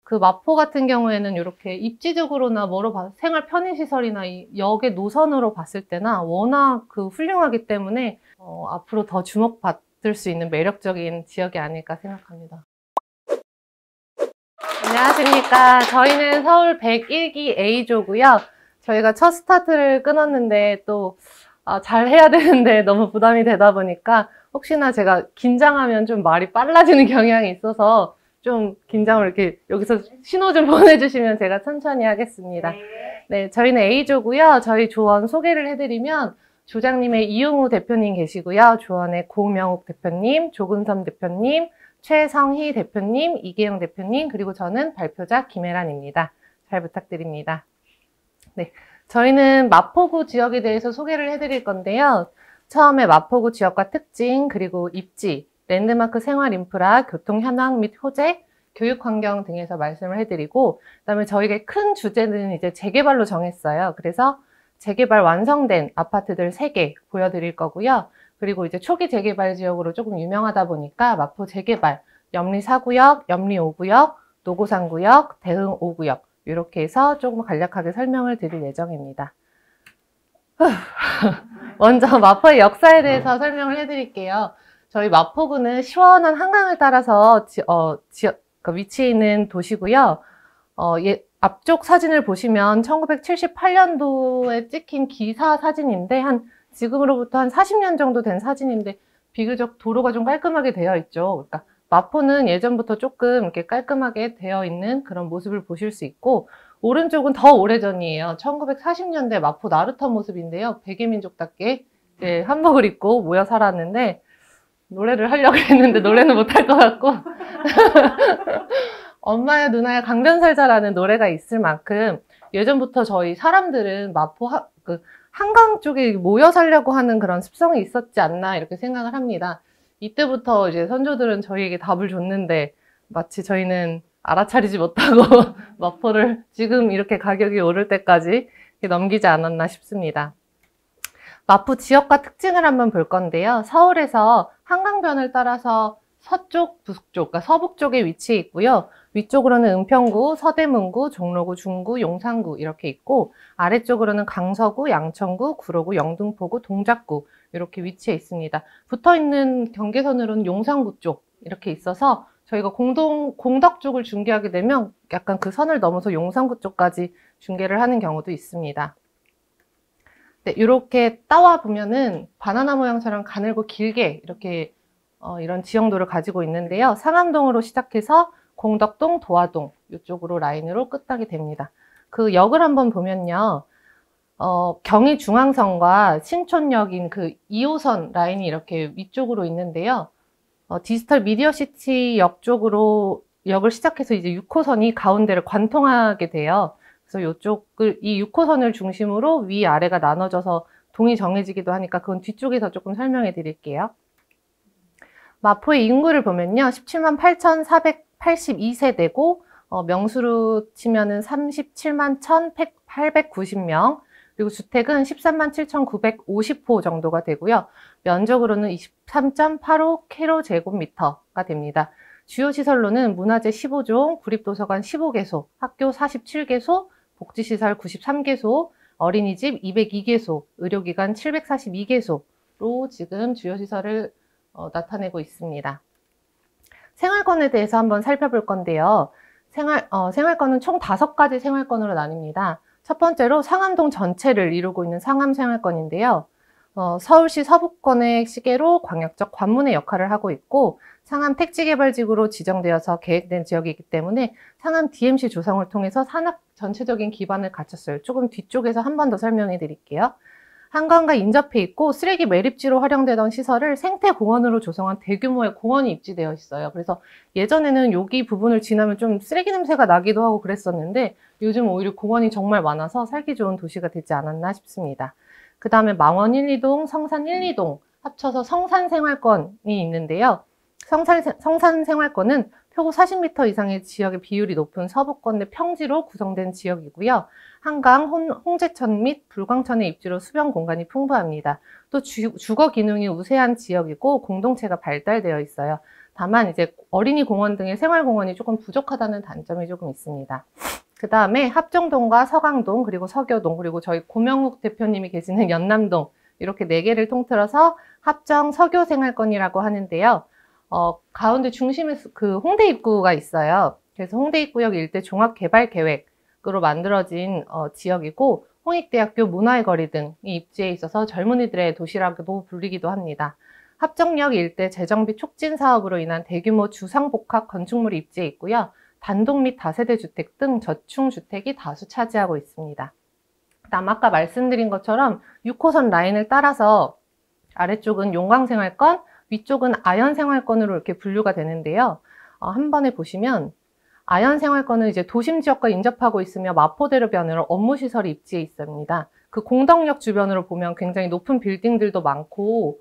그 마포 같은 경우에는 이렇게 입지적으로나 생활 편의시설이나 이 역의 노선으로 봤을 때나 워낙 그 훌륭하기 때문에 앞으로 더 주목받을 수 있는 매력적인 지역이 아닐까 생각합니다. 안녕하십니까. 저희는 서울 101기 A조고요. 저희가 첫 스타트를 끊었는데 또 잘 해야 되는데 너무 부담이 되다 보니까 혹시나 제가 긴장하면 좀 말이 빨라지는 경향이 있어서 좀 긴장을 이렇게 여기서 신호 좀 보내주시면 제가 천천히 하겠습니다. 네, 저희는 A조고요. 저희 조원 소개를 해드리면 조장님의 이용우 대표님 계시고요. 조원의 고명욱 대표님, 조근섬 대표님, 최성희 대표님, 이계영 대표님, 그리고 저는 발표자 김혜란입니다. 잘 부탁드립니다. 네, 저희는 마포구 지역에 대해서 소개를 해드릴 건데요. 처음에 마포구 지역과 특징, 그리고 입지, 랜드마크 생활 인프라, 교통 현황 및 호재, 교육 환경 등에서 말씀을 해드리고, 그다음에 저희가 큰 주제는 이제 재개발로 정했어요. 그래서 재개발 완성된 아파트들 3개 보여드릴 거고요. 그리고 이제 초기 재개발 지역으로 조금 유명하다 보니까 마포 재개발, 염리 4구역, 염리 5구역, 노고산 구역, 대흥 5구역 이렇게 해서 조금 간략하게 설명을 드릴 예정입니다. 먼저 마포의 역사에 대해서 설명을 해드릴게요. 저희 마포구는 시원한 한강을 따라서 위치해 있는 도시고요. 앞쪽 사진을 보시면 1978년도에 찍힌 기사 사진인데 지금으로부터 한 40년 정도 된 사진인데 비교적 도로가 좀 깔끔하게 되어 있죠. 그러니까 마포는 예전부터 조금 이렇게 깔끔하게 되어 있는 그런 모습을 보실 수 있고, 오른쪽은 더 오래전이에요. 1940년대 마포 나루터 모습인데요. 백예민족답게 한복을 입고 모여 살았는데 노래를 하려고 했는데 노래는 못할 것 같고 엄마야 누나야 강변 살자라는 노래가 있을 만큼 예전부터 저희 사람들은 마포 한강 쪽에 모여 살려고 하는 그런 습성이 있었지 않나 이렇게 생각을 합니다. 이때부터 이제 선조들은 저희에게 답을 줬는데 마치 저희는 알아차리지 못하고 마포를 지금 이렇게 가격이 오를 때까지 넘기지 않았나 싶습니다. 마포 지역과 특징을 한번 볼 건데요. 서울에서 한강변을 따라서 서쪽, 북쪽, 그러니까 서북 쪽에 위치해 있고요. 위쪽으로는 은평구, 서대문구, 종로구, 중구, 용산구 이렇게 있고, 아래쪽으로는 강서구, 양천구, 구로구, 영등포구, 동작구 이렇게 위치해 있습니다. 붙어있는 경계선으로는 용산구 쪽 이렇게 있어서 저희가 공덕 쪽을 중계하게 되면 약간 그 선을 넘어서 용산구 쪽까지 중계를 하는 경우도 있습니다. 네, 이렇게 따와 보면은 바나나 모양처럼 가늘고 길게 이렇게 이런 지형도를 가지고 있는데요. 상암동으로 시작해서 공덕동, 도화동 이쪽으로 라인으로 끝나게 됩니다. 그 역을 한번 보면요. 경의중앙선과 신촌역인 그 2호선 라인이 이렇게 위쪽으로 있는데요. 디지털 미디어시티 역 쪽으로 역을 시작해서 이제 6호선이 가운데를 관통하게 돼요. 그래서 이 6호선을 중심으로 위아래가 나눠져서 동이 정해지기도 하니까 그건 뒤쪽에서 조금 설명해 드릴게요. 마포의 인구를 보면요. 17만 8,482세대고 명수로 치면은 37만 1,890명, 그리고 주택은 13만 7,950호 정도가 되고요. 면적으로는 23.85km제곱미터가 됩니다. 주요 시설로는 문화재 15종, 구립도서관 15개소, 학교 47개소, 복지시설 93개소, 어린이집 202개소, 의료기관 742개소로 지금 주요 시설을 나타내고 있습니다. 생활권에 대해서 한번 살펴볼 건데요. 생활권은 총 5가지 생활권으로 나뉩니다. 첫 번째로 상암동 전체를 이루고 있는 상암생활권인데요. 서울시 서부권의 시계로 광역적 관문의 역할을 하고 있고, 상암 택지개발지구로 지정되어서 계획된 지역이기 때문에 상암 DMC 조성을 통해서 산업 전체적인 기반을 갖췄어요. 조금 뒤쪽에서 한 번 더 설명해 드릴게요. 한강과 인접해 있고 쓰레기 매립지로 활용되던 시설을 생태공원으로 조성한 대규모의 공원이 입지되어 있어요. 그래서 예전에는 여기 부분을 지나면 좀 쓰레기 냄새가 나기도 하고 그랬었는데 요즘 오히려 공원이 정말 많아서 살기 좋은 도시가 되지 않았나 싶습니다. 그 다음에 망원 1, 2동, 성산 1, 2동 합쳐서 성산생활권이 있는데요. 성산생활권은 표고 40m 이상의 지역의 비율이 높은 서부권 내 평지로 구성된 지역이고요. 한강, 홍제천 및 불광천의 입지로 수변 공간이 풍부합니다. 또 주거 기능이 우세한 지역이고 공동체가 발달되어 있어요. 다만 이제 어린이 공원 등의 생활공원이 조금 부족하다는 단점이 조금 있습니다. 그 다음에 합정동과 서강동, 그리고 서교동, 그리고 저희 고명욱 대표님이 계시는 연남동, 이렇게 4개를 통틀어서 합정 서교생활권이라고 하는데요. 가운데 중심에 그 홍대 입구가 있어요. 그래서 홍대 입구역 일대 종합개발계획으로 만들어진 지역이고, 홍익대학교 문화의 거리 등이 입지해 있어서 젊은이들의 도시락으로 불리기도 합니다. 합정역 일대 재정비 촉진 사업으로 인한 대규모 주상복합 건축물이 입지해 있고요. 단독 및 다세대 주택 등 저층 주택이 다수 차지하고 있습니다. 그다음 아까 말씀드린 것처럼 6호선 라인을 따라서 아래쪽은 용광생활권, 위쪽은 아현생활권으로 이렇게 분류가 되는데요. 한 번에 보시면 아현생활권은 이제 도심 지역과 인접하고 있으며 마포대로변으로 업무시설이 입지해 있습니다. 그 공덕역 주변으로 보면 굉장히 높은 빌딩들도 많고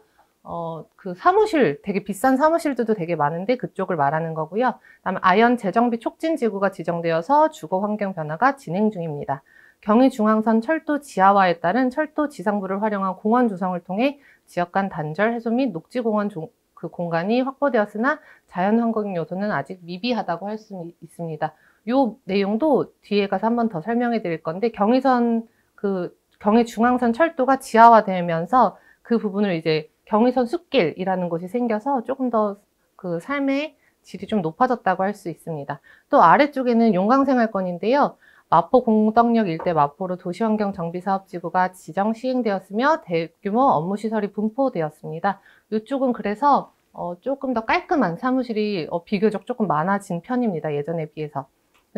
그 사무실, 되게 비싼 사무실들도 되게 많은데 그쪽을 말하는 거고요. 그다음에 아현 재정비 촉진지구가 지정되어서 주거 환경 변화가 진행 중입니다. 경의중앙선 철도 지하화에 따른 철도 지상부를 활용한 공원 조성을 통해 지역 간 단절 해소 및 녹지공원 그 공간이 확보되었으나 자연환경 요소는 아직 미비하다고 할 수 있습니다. 이 내용도 뒤에 가서 한 번 더 설명해 드릴 건데, 경의중앙선 철도가 지하화되면서 그 부분을 이제 경의선 숲길이라는 곳이 생겨서 조금 더 그 삶의 질이 좀 높아졌다고 할 수 있습니다. 또 아래쪽에는 용광생활권인데요. 마포 공덕역 일대 마포로 도시환경 정비사업지구가 지정 시행되었으며 대규모 업무시설이 분포되었습니다. 이쪽은 그래서 조금 더 깔끔한 사무실이 비교적 조금 많아진 편입니다. 예전에 비해서.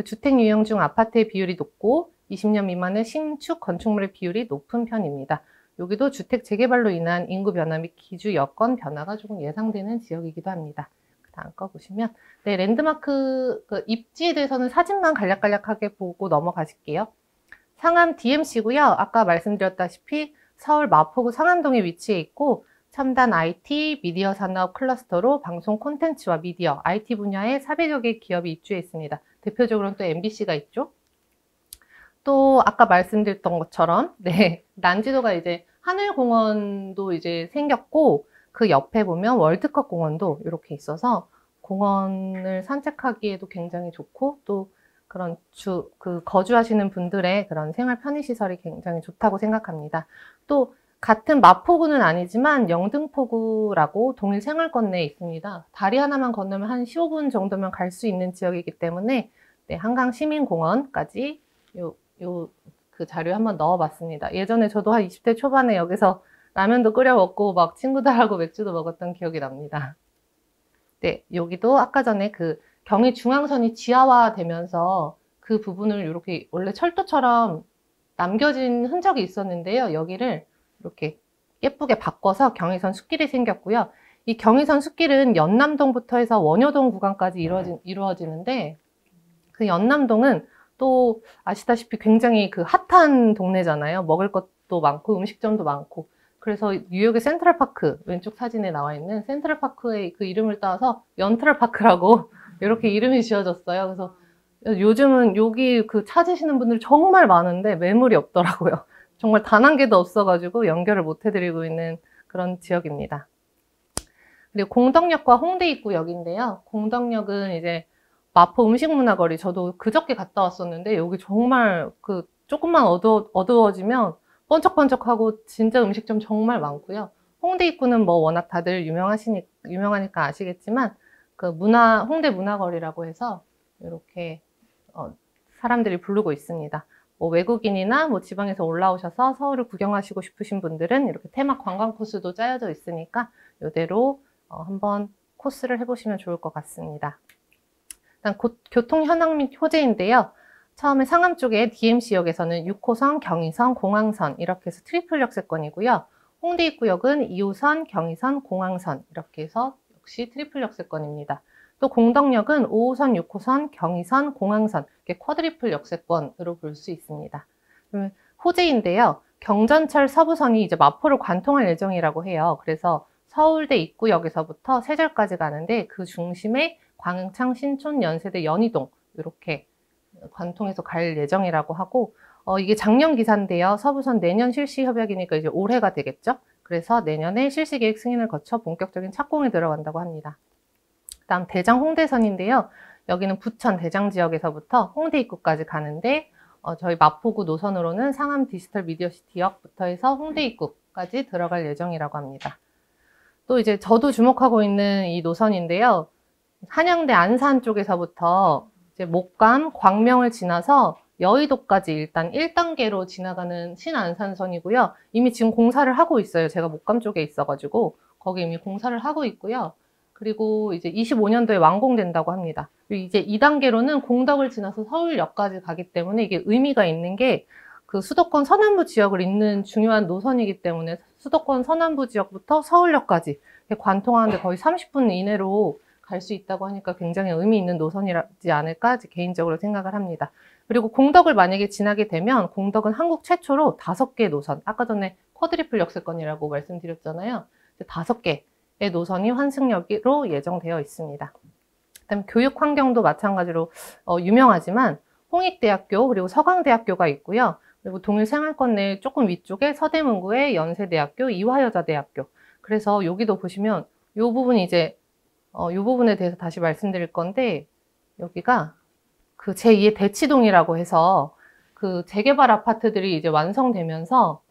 주택 유형 중 아파트의 비율이 높고 20년 미만의 신축 건축물의 비율이 높은 편입니다. 여기도 주택 재개발로 인한 인구 변화 및 기주 여건 변화가 조금 예상되는 지역이기도 합니다. 다음 거 보시면, 네, 랜드마크 입지에 대해서는 사진만 간략간략하게 보고 넘어가실게요. 상암 DMC고요. 아까 말씀드렸다시피 서울 마포구 상암동에 위치해 있고 첨단 IT, 미디어 산업 클러스터로 방송 콘텐츠와 미디어, IT 분야에 400여 개 기업이 입주해 있습니다. 대표적으로는 또 MBC가 있죠. 또 아까 말씀드렸던 것처럼 네, 난지도가 이제 하늘공원도 이제 생겼고, 그 옆에 보면 월드컵 공원도 이렇게 있어서 공원을 산책하기에도 굉장히 좋고, 또 그런 거주하시는 분들의 그런 생활 편의시설이 굉장히 좋다고 생각합니다. 또 같은 마포구는 아니지만 영등포구라고 동일 생활권 내에 있습니다. 다리 하나만 건너면 한 15분 정도면 갈 수 있는 지역이기 때문에 네, 한강시민공원까지 그 자료에 한번 넣어봤습니다. 예전에 저도 한 20대 초반에 여기서 라면도 끓여 먹고 막 친구들하고 맥주도 먹었던 기억이 납니다. 네, 여기도 아까 전에 그 경의중앙선이 지하화되면서 그 부분을 이렇게 원래 철도처럼 남겨진 흔적이 있었는데요. 여기를 이렇게 예쁘게 바꿔서 경의선 숲길이 생겼고요. 이 경의선 숲길은 연남동부터 해서 원효동 구간까지 이루어지는데, 그 연남동은 또 아시다시피 굉장히 그 핫한 동네잖아요. 먹을 것도 많고 음식점도 많고. 그래서 뉴욕의 센트럴파크, 왼쪽 사진에 나와 있는 센트럴파크의 그 이름을 따서 연트럴파크라고 이렇게 이름이 지어졌어요. 그래서 요즘은 여기 그 찾으시는 분들 정말 많은데 매물이 없더라고요. 정말 단 한 개도 없어가지고 연결을 못 해드리고 있는 그런 지역입니다. 그리고 공덕역과 홍대 입구역인데요. 공덕역은 이제 마포 음식문화거리, 저도 그저께 갔다 왔었는데 여기 정말 그 조금만 어두워지면 번쩍번쩍하고 진짜 음식점 정말 많고요. 홍대 입구는 뭐 워낙 다들 유명하니까 아시겠지만 그 홍대 문화거리라고 해서 이렇게 사람들이 부르고 있습니다. 뭐 외국인이나 뭐 지방에서 올라오셔서 서울을 구경하시고 싶으신 분들은 이렇게 테마 관광 코스도 짜여져 있으니까 이대로 한번 코스를 해보시면 좋을 것 같습니다. 일단 교통 현황 및 호재인데요. 처음에 상암 쪽에 DMC역에서는 6호선, 경의선, 공항선 이렇게 해서 트리플 역세권이고요. 홍대 입구역은 2호선, 경의선, 공항선 이렇게 해서 역시 트리플 역세권입니다. 또 공덕역은 5호선, 6호선, 경의선, 공항선 이렇게 쿼드리플 역세권으로 볼 수 있습니다. 호재인데요. 경전철 서부선이 이제 마포를 관통할 예정이라고 해요. 그래서 서울대 입구역에서부터 세절까지 가는데 그 중심에 광흥창, 신촌, 연세대, 연희동 이렇게 관통해서 갈 예정이라고 하고, 이게 작년 기사인데요. 서부선 내년 실시 협약이니까 이제 올해가 되겠죠. 그래서 내년에 실시 계획 승인을 거쳐 본격적인 착공에 들어간다고 합니다. 그다음 대장 홍대선인데요. 여기는 부천 대장 지역에서부터 홍대 입구까지 가는데 저희 마포구 노선으로는 상암 디지털 미디어시티역부터 해서 홍대 입구까지 들어갈 예정이라고 합니다. 또 이제 저도 주목하고 있는 이 노선인데요. 한양대 안산 쪽에서부터 이제 목감, 광명을 지나서 여의도까지 일단 1단계로 지나가는 신안산선이고요. 이미 지금 공사를 하고 있어요. 제가 목감 쪽에 있어가지고 거기 이미 공사를 하고 있고요. 그리고 이제 25년도에 완공된다고 합니다. 그리고 이제 2단계로는 공덕을 지나서 서울역까지 가기 때문에 이게 의미가 있는 게 그 수도권 서남부 지역을 잇는 중요한 노선이기 때문에 수도권 서남부 지역부터 서울역까지 관통하는데 거의 30분 이내로 갈 수 있다고 하니까 굉장히 의미 있는 노선이지 않을까 개인적으로 생각을 합니다. 그리고 공덕을 만약에 지나게 되면 공덕은 한국 최초로 5개의 노선, 아까 전에 쿼드리플 역세권이라고 말씀드렸잖아요. 5개의 노선이 환승역으로 예정되어 있습니다. 그다음 교육 환경도 마찬가지로 유명하지만 홍익대학교 그리고 서강대학교가 있고요. 그리고 동일생활권 내 조금 위쪽에 서대문구의 연세대학교, 이화여자대학교. 그래서 여기도 보시면 이 부분이 이제 이 부분에 대해서 다시 말씀드릴 건데 여기가 그 제2의 대치동이라고 해서 그 재개발 아파트들이 이제 완성되면서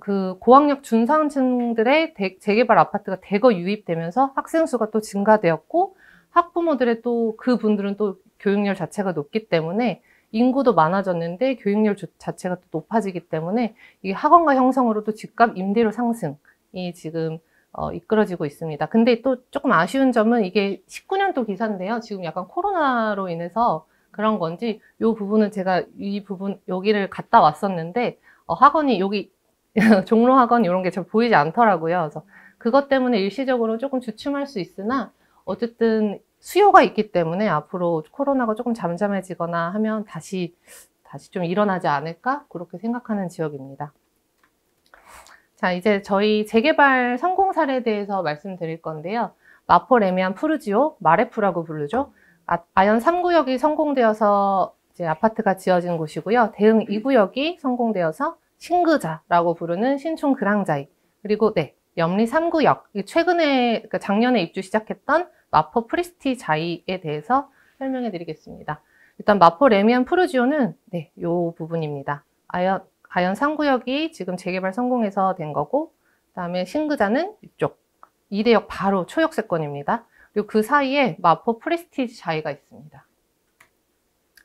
그 고학력 중산층들의 재개발 아파트가 대거 유입되면서 학생 수가 또 증가되었고 학부모들의 또 그분들은 또 교육열 자체가 높기 때문에 인구도 많아졌는데 교육열 자체가 또 높아지기 때문에 이게 학원가 형성으로도 집값 임대료 상승이 지금 이끌어지고 있습니다. 근데 또 조금 아쉬운 점은 이게 19년도 기사인데요. 지금 약간 코로나로 인해서 그런 건지 이 부분은 제가 이 부분 여기를 갔다 왔었는데 학원이 여기 종로 학원 이런 게 잘 보이지 않더라고요. 그래서 그것 때문에 일시적으로 조금 주춤할 수 있으나 어쨌든 수요가 있기 때문에 앞으로 코로나가 조금 잠잠해지거나 하면 다시 좀 일어나지 않을까 그렇게 생각하는 지역입니다. 자, 이제 저희 재개발 성공 사례에 대해서 말씀드릴 건데요. 마포 레미안 푸르지오, 마레프라고 부르죠. 아연 3구역이 성공되어서 이제 아파트가 지어진 곳이고요. 대흥 2구역이 성공되어서 신그자라고 부르는 신촌 그랑자이. 그리고 염리 3구역, 최근에 그러니까 작년에 입주 시작했던 마포 프리스티자이에 대해서 설명해 드리겠습니다. 일단 마포 레미안 푸르지오는 이 부분입니다. 아연 3구역이 지금 재개발 성공해서 된 거고, 그 다음에 신그자는 이쪽, 이대역 바로 초역세권입니다. 그리고 그 사이에 마포 프리스티자이가 있습니다.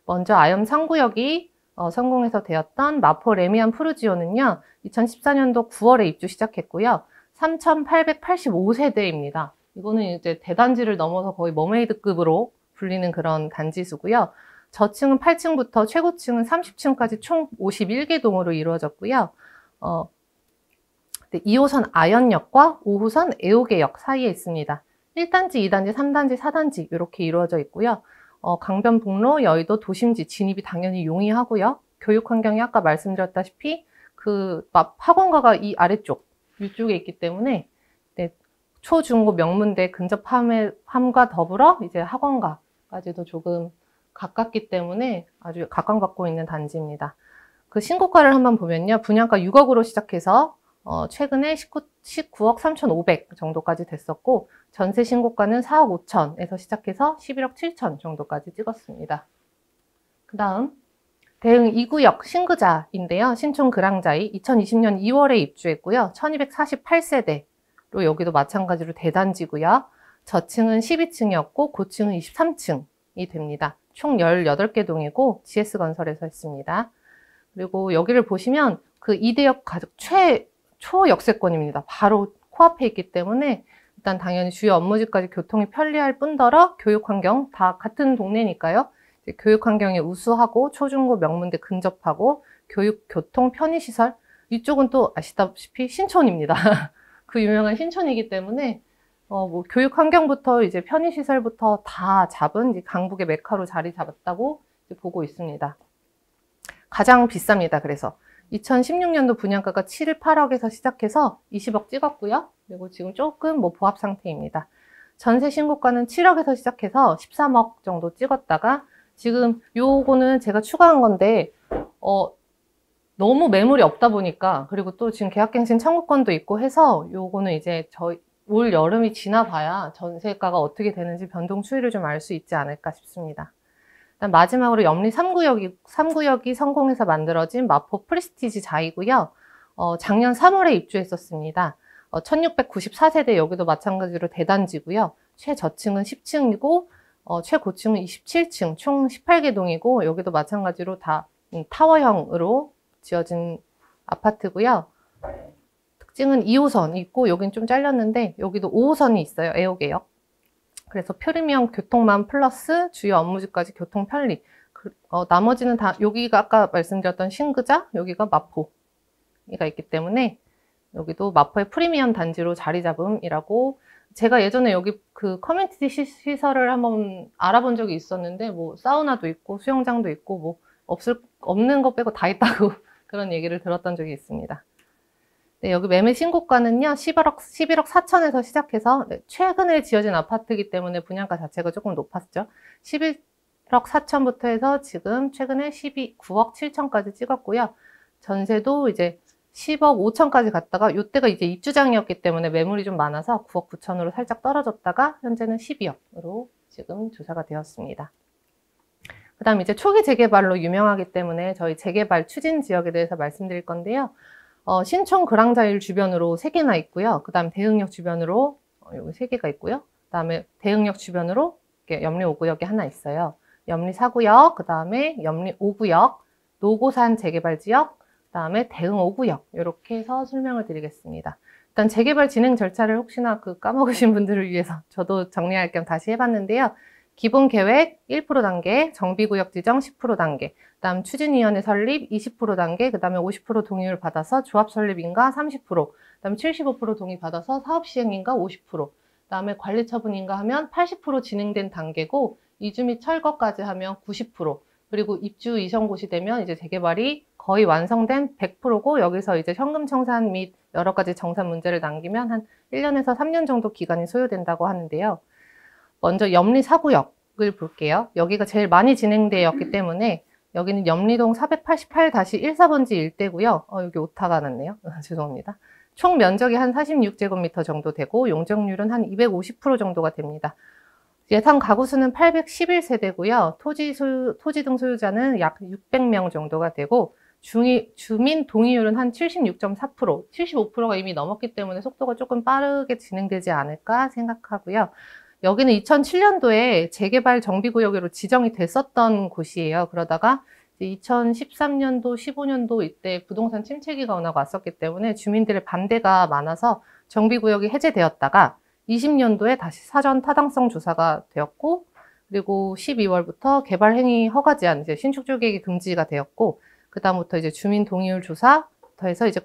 먼저 아연 3구역이 성공해서 되었던 마포 레미안 푸르지오는요, 2014년도 9월에 입주 시작했고요. 3,885세대입니다. 이거는 이제 대단지를 넘어서 거의 머메이드급으로 불리는 그런 단지수고요. 저층은 8층부터 최고층은 30층까지 총 51개 동으로 이루어졌고요. 2호선 아연역과 5호선 애호개역 사이에 있습니다. 1단지, 2단지, 3단지, 4단지 이렇게 이루어져 있고요. 강변북로, 여의도, 도심지 진입이 당연히 용이하고요. 교육 환경이 아까 말씀드렸다시피 그 학원가가 이 아래쪽, 위쪽에 있기 때문에 초, 중, 고 명문대 근접함과 더불어 이제 학원가까지도 조금 가깝기 때문에 아주 각광받고 있는 단지입니다. 그 신고가를 한번 보면요. 분양가 6억으로 시작해서 최근에 19억 3,500 정도까지 됐었고 전세 신고가는 4억 5천에서 시작해서 11억 7천 정도까지 찍었습니다. 그 다음 대흥 2구역 신그자인데요. 신촌 그랑자이 2020년 2월에 입주했고요. 1248세대로 여기도 마찬가지로 대단지고요. 저층은 12층이었고 고층은 23층이 됩니다. 총 18개 동이고 GS건설에서 했습니다. 그리고 여기를 보시면 그 이대역 가족 초역세권입니다. 바로 코앞에 있기 때문에 일단 당연히 주요 업무지까지 교통이 편리할 뿐더러 교육환경 다 같은 동네니까요. 교육환경이 우수하고 초중고 명문대 근접하고 교육, 교통, 편의시설 이쪽은 또 아시다시피 신촌입니다. 그 유명한 신촌이기 때문에 뭐 교육 환경부터 이제 편의시설부터 다 잡은 이제 강북의 메카로 자리 잡았다고 보고 있습니다. 가장 비쌉니다. 그래서 2016년도 분양가가 7, 8억에서 시작해서 20억 찍었고요. 그리고 지금 조금 뭐 보합 상태입니다. 전세 신고가는 7억에서 시작해서 13억 정도 찍었다가 지금 요거는 제가 추가한 건데 너무 매물이 없다 보니까 그리고 또 지금 계약갱신 청구권도 있고 해서 요거는 이제 올 여름이 지나봐야 전세가가 어떻게 되는지 변동 추이를 좀 알 수 있지 않을까 싶습니다. 일단 마지막으로 염리 3구역이 성공해서 만들어진 마포 프리스티지 자이고요. 작년 3월에 입주했었습니다. 1694세대 여기도 마찬가지로 대단지고요. 최저층은 10층이고 최고층은 27층, 총 18개 동이고 여기도 마찬가지로 다 타워형으로 지어진 아파트고요. 특징은 2호선 있고 여긴 좀 잘렸는데 여기도 5호선이 있어요. 애호개역. 그래서 프리미엄 교통망 플러스 주요 업무지까지 교통 편리. 나머지는 다 여기가 아까 말씀드렸던 신그자, 여기가 마포가 있기 때문에 여기도 마포의 프리미엄 단지로 자리 잡음이라고. 제가 예전에 여기 그 커뮤니티 시설을 한번 알아본 적이 있었는데 뭐 사우나도 있고 수영장도 있고 뭐 없는 거 빼고 다 있다고 그런 얘기를 들었던 적이 있습니다. 네, 여기 매매 신고가는요 11억 4천에서 시작해서 최근에 지어진 아파트이기 때문에 분양가 자체가 조금 높았죠. 11억 4천부터 해서 지금 최근에 9억 7천까지 찍었고요. 전세도 이제 10억 5천까지 갔다가 이때가 이제 입주장이었기 때문에 매물이 좀 많아서 9억 9천으로 살짝 떨어졌다가 현재는 12억으로 지금 조사가 되었습니다. 그 다음 이제 초기 재개발로 유명하기 때문에 저희 재개발 추진 지역에 대해서 말씀드릴 건데요. 신촌 그랑자일 주변으로 3개나 있고요. 그 다음 대흥역 주변으로 여기 3개가 있고요. 그 다음에 대흥역 주변으로 염리 5구역이 하나 있어요. 염리 4구역, 그 다음에 염리 5구역, 노고산 재개발 지역, 그 다음에 대흥 5구역 이렇게 해서 설명을 드리겠습니다. 일단 재개발 진행 절차를 혹시나 까먹으신 분들을 위해서 저도 정리할 겸 다시 해봤는데요. 기본 계획 1% 단계, 정비구역 지정 10% 단계, 그 다음 추진위원회 설립 20% 단계, 그 다음에 50% 동의율 받아서 조합 설립 인가 30%, 그 다음에 75% 동의 받아서 사업 시행 인가 50%, 그 다음에 관리 처분 인가 하면 80% 진행된 단계고, 이주 및 철거까지 하면 90%, 그리고 입주 이전고시 되면 이제 재개발이 거의 완성된 100%고, 여기서 이제 현금 청산 및 여러 가지 정산 문제를 남기면 한 1년에서 3년 정도 기간이 소요된다고 하는데요. 먼저 염리 4구역을 볼게요. 여기가 제일 많이 진행되었기 때문에 여기는 염리동 488-14번지 일대고요. 여기 오타가 났네요. 죄송합니다. 총 면적이 한 46제곱미터 정도 되고 용적률은 한 250% 정도가 됩니다. 예상 가구수는 811세대고요. 토지 등 소유자는 약 600명 정도가 되고 주민 동의율은 한 76.4%, 75%가 이미 넘었기 때문에 속도가 조금 빠르게 진행되지 않을까 생각하고요. 여기는 2007년도에 재개발 정비구역으로 지정이 됐었던 곳이에요. 그러다가 2013년도, 15년도 이때 부동산 침체기가 워낙 왔었기 때문에 주민들의 반대가 많아서 정비구역이 해제되었다가 20년도에 다시 사전 타당성 조사가 되었고, 그리고 12월부터 개발 행위 허가 제한, 이제 신축 조객이 금지가 되었고, 그 다음부터 이제 주민 동의율 조사 더해서 이제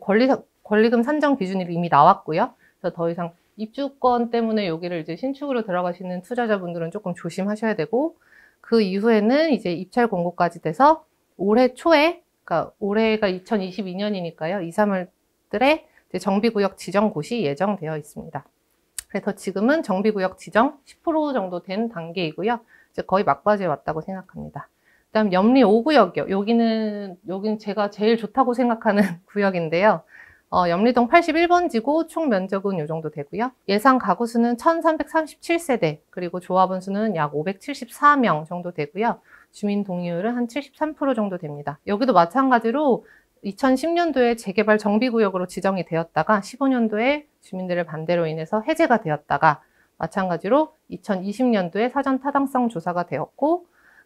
권리금 산정 기준이 이미 나왔고요. 그래서 더 이상 입주권 때문에 여기를 이제 신축으로 들어가시는 투자자분들은 조금 조심하셔야 되고, 그 이후에는 이제 입찰 공고까지 돼서 올해 초에, 그러니까 올해가 2022년이니까요. 2, 3월들에 정비구역 지정 곳이 예정되어 있습니다. 그래서 지금은 정비구역 지정 10% 정도 된 단계이고요. 이제 거의 막바지에 왔다고 생각합니다. 그다음 염리 5구역이요. 여기는 제가 제일 좋다고 생각하는 구역인데요. 염리동 81번지고 총 면적은 이 정도 되고요. 예상 가구수는 1337세대, 그리고 조합원 수는 약 574명 정도 되고요. 주민 동의율은 한 73% 정도 됩니다. 여기도 마찬가지로 2010년도에 재개발 정비구역으로 지정이 되었다가 15년도에 주민들의 반대로 인해서 해제가 되었다가 마찬가지로 2020년도에 사전 타당성 조사가 되었고,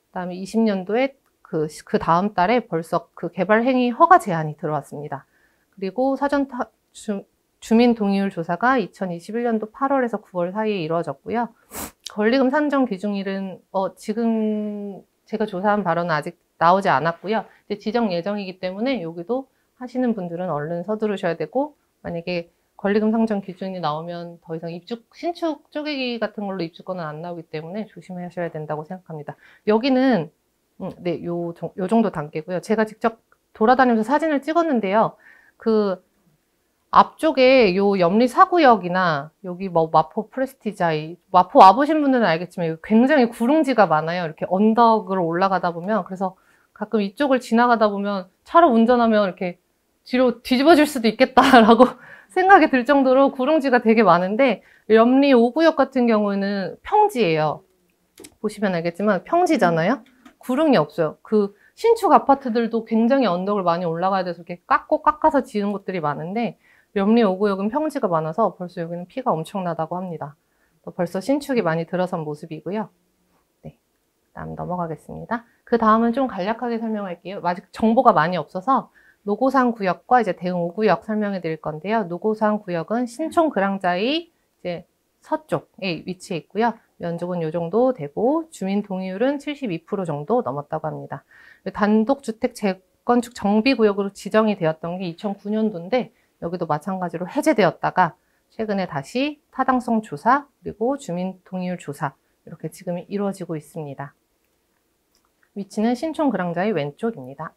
그다음에 20년도에 그 다음 달에 벌써 그 개발 행위 허가 제한이 들어왔습니다. 그리고 주민 동의율 조사가 2021년도 8월에서 9월 사이에 이루어졌고요. 권리금 산정 기준일은 지금 제가 조사한 바로는 아직 나오지 않았고요. 이제 지정 예정이기 때문에 여기도 하시는 분들은 얼른 서두르셔야 되고, 만약에 권리금 상정 기준이 나오면 더 이상 신축 쪼개기 같은 걸로 입주권은 안 나오기 때문에 조심하셔야 된다고 생각합니다. 여기는 네, 요 정도 단계고요. 제가 직접 돌아다니면서 사진을 찍었는데요. 그 앞쪽에 요 염리 4구역이나 여기 뭐 마포 프레스티자이, 마포 와보신 분들은 알겠지만 굉장히 구릉지가 많아요. 이렇게 언덕을 올라가다 보면. 그래서 가끔 이쪽을 지나가다 보면 차로 운전하면 이렇게 뒤로 뒤집어질 수도 있겠다라고 생각이 들 정도로 구릉지가 되게 많은데 염리 5구역 같은 경우는 평지예요. 보시면 알겠지만 평지잖아요. 구릉이 없어요. 그 신축 아파트들도 굉장히 언덕을 많이 올라가야 돼서 이렇게 깎아서 지은 곳들이 많은데 염리 5구역은 평지가 많아서 벌써 여기는 피가 엄청나다고 합니다. 벌써 신축이 많이 들어선 모습이고요. 네, 다음 넘어가겠습니다. 그 다음은 좀 간략하게 설명할게요. 아직 정보가 많이 없어서 노고산 구역과 이제 대흥 5구역 설명해 드릴 건데요. 노고산 구역은 신촌 그랑자의 이제 서쪽에 위치해 있고요. 면적은 이 정도 되고 주민 동의율은 72% 정도 넘었다고 합니다. 단독주택 재건축 정비구역으로 지정이 되었던 게 2009년도인데 여기도 마찬가지로 해제되었다가 최근에 다시 타당성 조사 그리고 주민 동의율 조사 이렇게 지금 이루어지고 있습니다. 위치는 신촌 그랑자의 왼쪽입니다.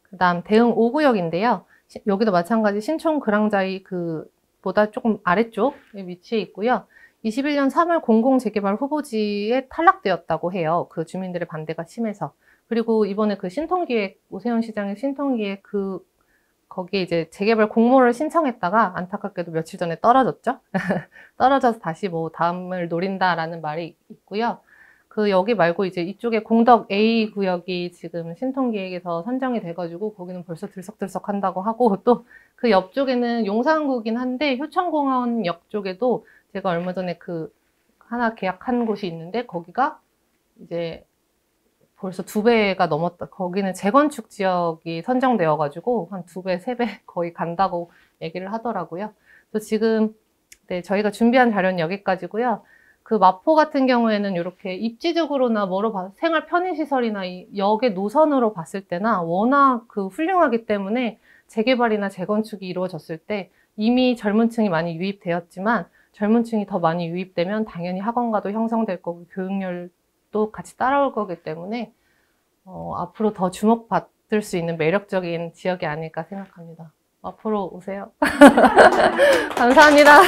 그 다음 대흥 5구역인데요. 여기도 마찬가지 신촌 그랑자의 보다 조금 아래쪽에 위치해 있고요. 21년 3월 공공재개발 후보지에 탈락되었다고 해요. 그 주민들의 반대가 심해서. 그리고 이번에 그 신통기획, 오세훈 시장의 신통기획 거기에 이제 재개발 공모를 신청했다가 안타깝게도 며칠 전에 떨어졌죠. 떨어져서 다시 뭐 다음을 노린다라는 말이 있고요. 여기 말고 이제 이쪽에 공덕 A 구역이 지금 신통기획에서 선정이 돼가지고 거기는 벌써 들썩들썩 한다고 하고 또 그 옆쪽에는 용산구긴 한데 효천공원역 쪽에도 제가 얼마 전에 하나 계약한 곳이 있는데 거기가 이제 벌써 2배가 넘었다. 거기는 재건축 지역이 선정되어가지고 한 2배, 3배 거의 간다고 얘기를 하더라고요. 그래서 지금 네, 저희가 준비한 자료는 여기까지고요. 마포 같은 경우에는 이렇게 입지적으로나 생활 편의시설이나 이 역의 노선으로 봤을 때나 워낙 훌륭하기 때문에 재개발이나 재건축이 이루어졌을 때 이미 젊은 층이 많이 유입되었지만 젊은 층이 더 많이 유입되면 당연히 학원가도 형성될 거고 교육열도 같이 따라올 거기 때문에 앞으로 더 주목받을 수 있는 매력적인 지역이 아닐까 생각합니다. 앞으로 오세요. 감사합니다.